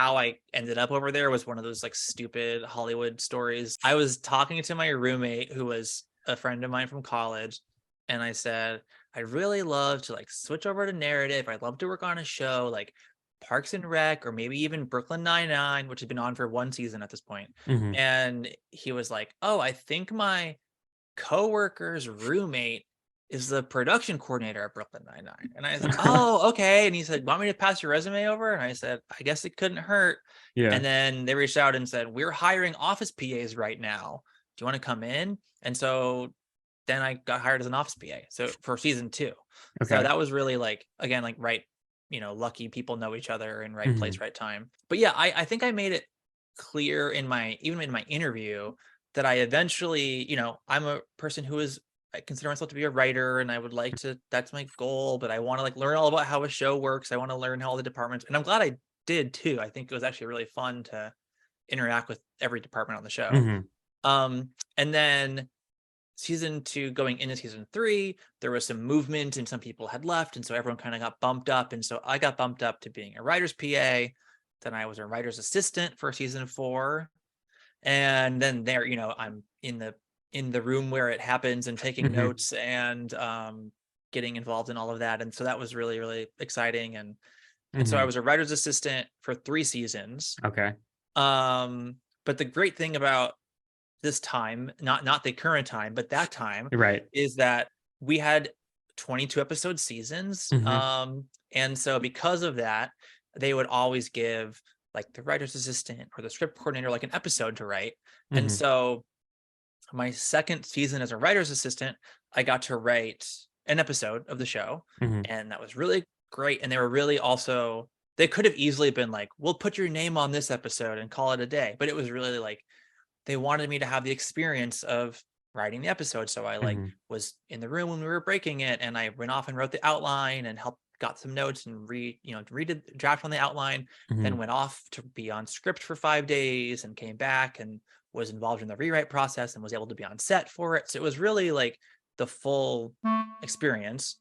how I ended up over there was one of those like stupid Hollywood stories. I was talking to my roommate who was a friend of mine from college, and I said, I'd really love to like switch over to narrative. I'd love to work on a show like Parks and Rec or maybe even Brooklyn Nine-Nine, which has been on for one season at this point. Mhm. And he was like, "Oh, I think my coworker's roommate is the production coordinator at Brooklyn Nine-Nine." And I said, "Oh, okay." And he said, "Want me to pass your resume over?" And I said, "I guess it couldn't hurt." Yeah. And then they reached out and said, "We're hiring office PAs right now. Do you want to come in?" And so then I got hired as an office PA. So for season 2. So Okay. that was really like, again, like right, lucky people know each other in right place, Mhm. right time. But yeah, I think I made it clear even in my interview that I eventually, I'm a person who is I consider myself to be a writer and I would like to that's my goal, but I want to like learn all about how a show works. I want to learn how all the departments and I'm glad I did too. I think it was actually really fun to interact with every department on the show. Mhm. And then season 2 going into season 3, there was some movement and some people had left. And so everyone kind of got bumped up. And so I got bumped up to being a writer's PA. Then I was a writer's assistant for season 4. And then there, I'm in the room where it happens and taking Mhm. notes and getting involved in all of that. And so that was really, really exciting. And so I Mhm. was a writer's assistant for 3 seasons. Okay. But the great thing about this time, not the current time, but that time, Right. is that we had 22 episode seasons. Mhm. And so because of that, they would always give like the writer's assistant or the script coordinator like an episode to write. And Mhm. so my second season as a writer's assistant, I got to write an episode of the show, Mhm. and that was really great. And they were really also they could have easily been like, "We'll put your name on this episode and call it a day," but it was really like they wanted me to have the experience of writing the episode. So I like Mhm. was in the room when we were breaking it and I went off and wrote the outline and helped got some notes and redid the draft on the outline, then Mhm. went off to be on script for 5 days and came back and was involved in the rewrite process and was able to be on set for it. So it was really like the full experience.